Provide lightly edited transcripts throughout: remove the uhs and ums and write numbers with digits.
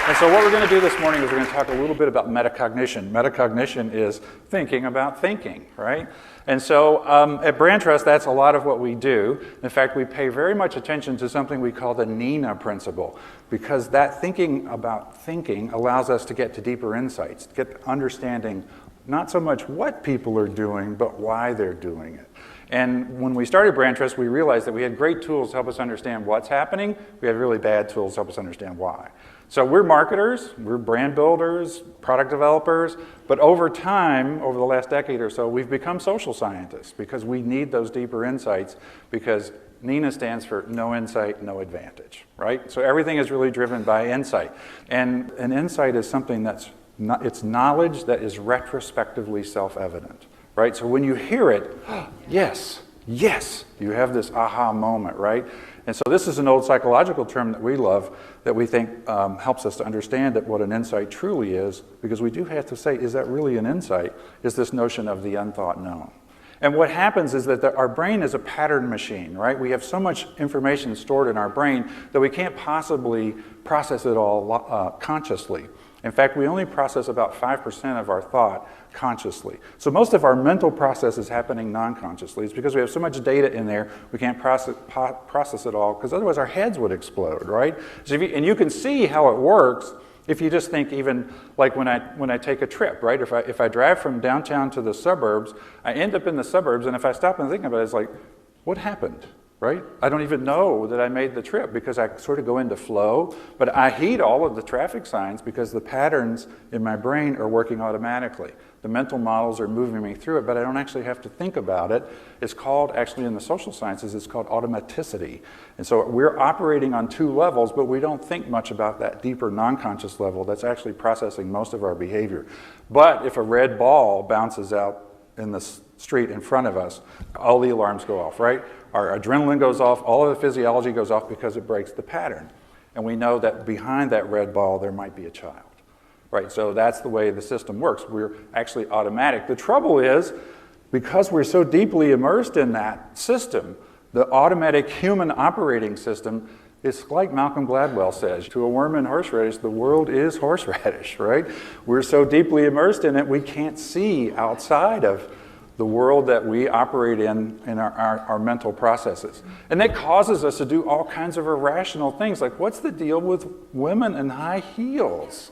And so what we're going to do this morning is we're going to talk a little bit about metacognition. Metacognition is thinking about thinking, right? And so at Brandtrust, that's a lot of what we do. In fact, we pay very much attention to something we call the Nina principle, because that thinking about thinking allows us to get to deeper insights, get understanding not so much what people are doing, but why they're doing it. And when we started Brandtrust, we realized that we had great tools to help us understand what's happening. We had really bad tools to help us understand why. So we're marketers, we're brand builders, product developers, but over time, over the last decade or so, we've become social scientists because we need those deeper insights, because NINA stands for no insight, no advantage, right? So everything is really driven by insight. And an insight is something it's knowledge that is retrospectively self-evident, right? So when you hear it, yes, you have this aha moment, right? And so this is an old psychological term that we love, that we think helps us to understand what an insight truly is, because we do have to say, is that really an insight? Is this notion of the unthought known? And what happens is that our brain is a pattern machine, right? We have so much information stored in our brain that we can't possibly process it all consciously. In fact, we only process about 5% of our thought consciously. So most of our mental process is happening non-consciously. It's because we have so much data in there, we can't process it all, because otherwise our heads would explode, right? So and you can see how it works if you just think, even like when I take a trip, right? If I drive from downtown to the suburbs, I end up in the suburbs, and if I stop and think about it, it's like, what happened? Right? I don't even know that I made the trip, because I sort of go into flow, but I heed all of the traffic signs because the patterns in my brain are working automatically. The mental models are moving me through it, but I don't actually have to think about it. It's called, actually in the social sciences, it's called automaticity. And so we're operating on two levels, but we don't think much about that deeper non-conscious level that's actually processing most of our behavior. But if a red ball bounces out in the street in front of us, all the alarms go off, right? Our adrenaline goes off, all of the physiology goes off, because it breaks the pattern. And we know that behind that red ball there might be a child, right? So that's the way the system works. We're actually automatic. The trouble is, because we're so deeply immersed in that system, the automatic human operating system, it's like Malcolm Gladwell says, to a worm in horseradish, the world is horseradish, right? We're so deeply immersed in it, we can't see outside of the world that we operate in our mental processes. And that causes us to do all kinds of irrational things, like, what's the deal with women in high heels,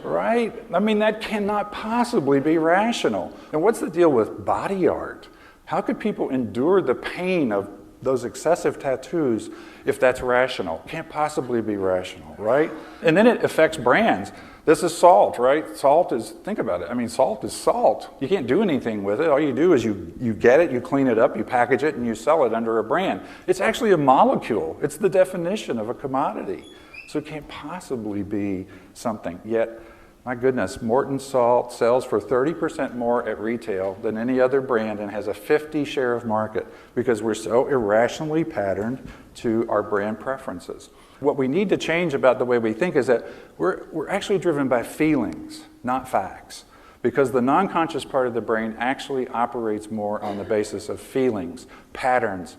right? I mean, that cannot possibly be rational. And what's the deal with body art? How could people endure the pain of those excessive tattoos if that's rational? Can't possibly be rational, right? And then it affects brands. This is salt, right? Salt is, think about it. I mean, salt is salt. You can't do anything with it. All you do is you get it, you clean it up, you package it, and you sell it under a brand. It's actually a molecule. It's the definition of a commodity. So it can't possibly be something. Yet, my goodness, Morton Salt sells for 30% more at retail than any other brand and has a 50% share of market, because we're so irrationally patterned to our brand preferences. What we need to change about the way we think is that we're actually driven by feelings, not facts, because the non-conscious part of the brain actually operates more on the basis of feelings, patterns,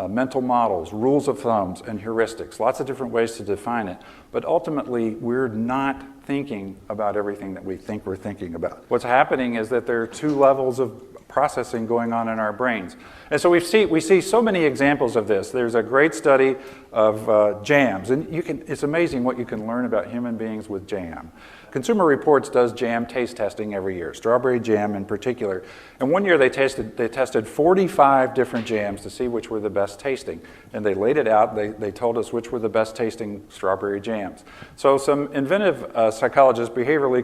mental models, rules of thumbs, and heuristics. Lots of different ways to define it, but ultimately we're not thinking about everything that we think we're thinking about. What's happening is that there are two levels of processing going on in our brains. And so we see so many examples of this. There's a great study of jams, and it's amazing what you can learn about human beings with jam. Consumer Reports does jam taste testing every year, strawberry jam in particular. And one year they tested 45 different jams to see which were the best tasting. And they laid it out, they told us which were the best tasting strawberry jams. So some inventive psychologists, behavioral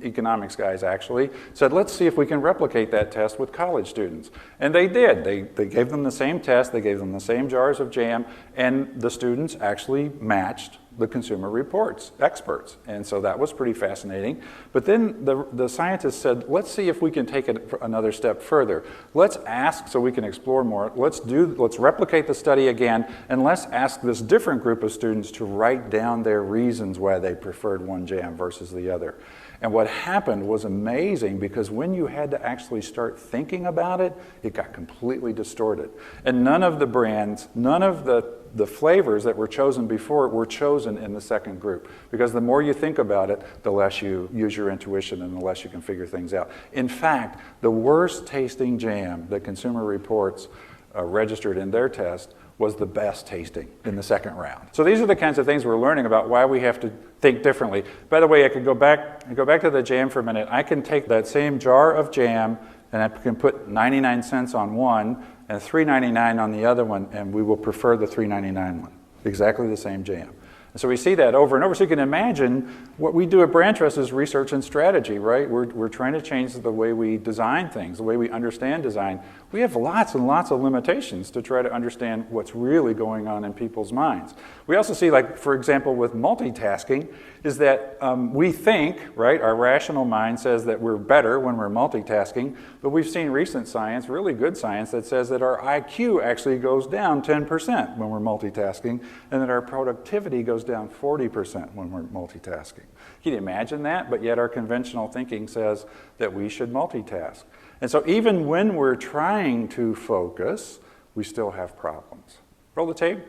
economics guys actually, said, let's see if we can replicate that test with college students. And they did. They gave them the same test, they gave them the same jars of jam, and the students actually matched the Consumer Reports experts. And so that was pretty fascinating. But then the scientists said, let's see if we can take it another step further. Let's ask so we can explore more. Let's replicate the study again, and let's ask this different group of students to write down their reasons why they preferred one jam versus the other. And what happened was amazing, because when you had to actually start thinking about it, it got completely distorted. And none of the brands, none of the the flavors that were chosen before were chosen in the second group. Because the more you think about it, the less you use your intuition and the less you can figure things out. In fact, the worst tasting jam that Consumer Reports registered in their test was the best tasting in the second round. So these are the kinds of things we're learning about why we have to think differently. By the way, I could go back to the jam for a minute. I can take that same jar of jam and I can put 99 cents on one and $3.99 on the other one, and we will prefer the $3.99 one. Exactly the same jam. And so we see that over and over. So you can imagine what we do at Brandtrust is research and strategy, right? We're trying to change the way we design things, the way we understand design. We have lots and lots of limitations to try to understand what's really going on in people's minds. We also see, like, for example, with multitasking, is that we think, right, our rational mind says that we're better when we're multitasking, but we've seen recent science, really good science, that says that our IQ actually goes down 10% when we're multitasking, and that our productivity goes down 40% when we're multitasking. Can you imagine that? But yet our conventional thinking says that we should multitask. And so even when we're trying to focus, we still have problems. Roll the tape.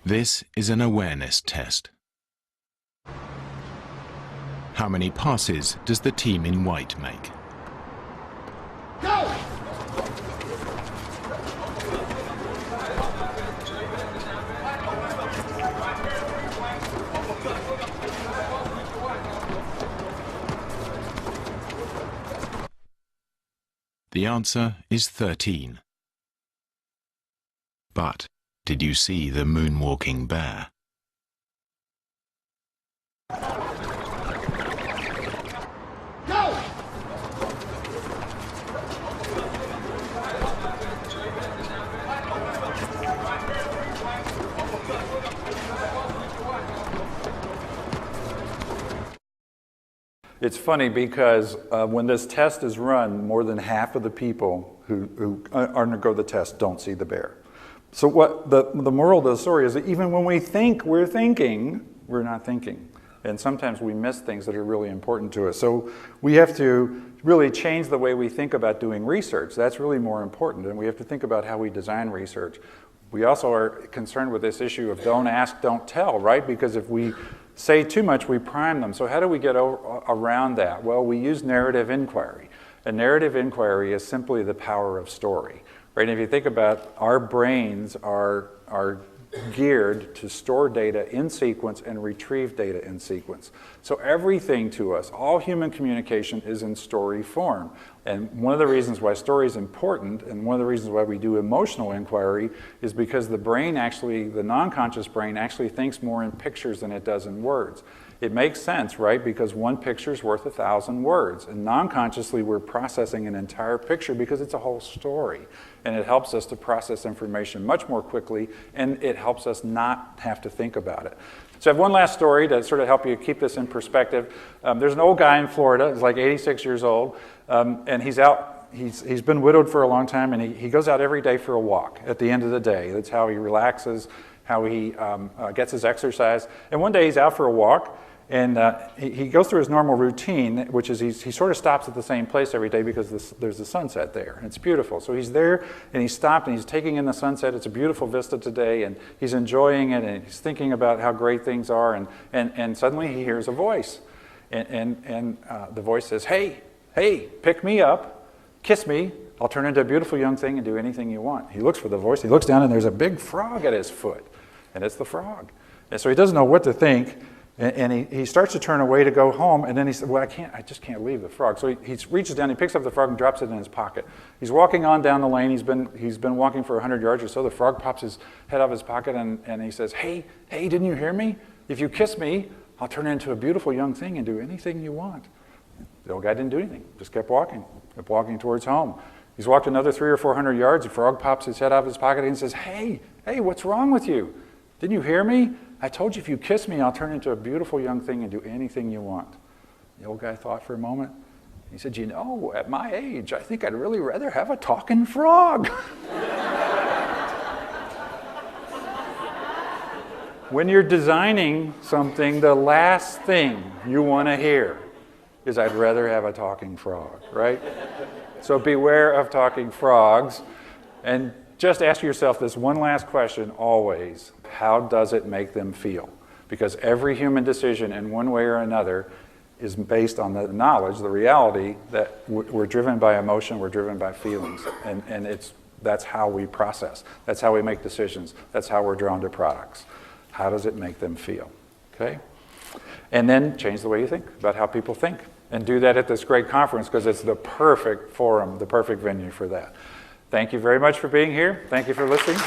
This is an awareness test. How many passes does the team in white make? Go! The answer is 13. But did you see the moonwalking bear? Go! It's funny because when this test is run, more than half of the people who undergo the test don't see the bear. So what the moral of the story is that even when we think we're thinking, we're not thinking. And sometimes we miss things that are really important to us. So we have to really change the way we think about doing research. That's really more important. And we have to think about how we design research. We also are concerned with this issue of don't ask, don't tell, right? Because if we say too much, we prime them. So how do we get around that? Well, we use narrative inquiry. A narrative inquiry is simply the power of story, right? And if you think about our brains are geared to store data in sequence and retrieve data in sequence. So everything to us, all human communication is in story form. And one of the reasons why story is important and one of the reasons why we do emotional inquiry is because the brain actually, the non-conscious brain actually thinks more in pictures than it does in words. It makes sense, right? Because one picture is worth 1,000 words. And non-consciously, we're processing an entire picture because it's a whole story. And it helps us to process information much more quickly, and it helps us not have to think about it. So I have one last story to sort of help you keep this in perspective. There's an old guy in Florida, he's like 86 years old, and he's out. He's been widowed for a long time, and he goes out every day for a walk at the end of the day. That's how he relaxes, how he gets his exercise. And one day he's out for a walk, and he goes through his normal routine, which is he sort of stops at the same place every day because there's the sunset there. And it's beautiful. So he's there, and he stopped, and he's taking in the sunset. It's a beautiful vista today, and he's enjoying it, and he's thinking about how great things are. And suddenly he hears a voice. And the voice says, hey, pick me up, kiss me. I'll turn into a beautiful young thing and do anything you want. He looks for the voice. He looks down, and there's a big frog at his foot. And it's the frog. And so he doesn't know what to think. And he starts to turn away to go home, and then he said, well, I just can't leave the frog. So he reaches down, he picks up the frog and drops it in his pocket. He's walking on down the lane. He's been walking for 100 yards or so. The frog pops his head out of his pocket, and he says, hey, didn't you hear me? If you kiss me, I'll turn into a beautiful young thing and do anything you want. The old guy didn't do anything, just kept walking towards home. He's walked another 300 or 400 yards. The frog pops his head out of his pocket and says, hey, what's wrong with you? Didn't you hear me? I told you if you kiss me, I'll turn into a beautiful young thing and do anything you want. The old guy thought for a moment. He said, you know, at my age, I think I'd really rather have a talking frog. When you're designing something, the last thing you want to hear is I'd rather have a talking frog, right? So beware of talking frogs. And just ask yourself this one last question always. How does it make them feel? Because every human decision in one way or another is based on the knowledge, the reality that we're driven by emotion, we're driven by feelings, and that's how we process. That's how we make decisions. That's how we're drawn to products. How does it make them feel? Okay? And then change the way you think about how people think. And do that at this great conference because it's the perfect forum, the perfect venue for that. Thank you very much for being here. Thank you for listening.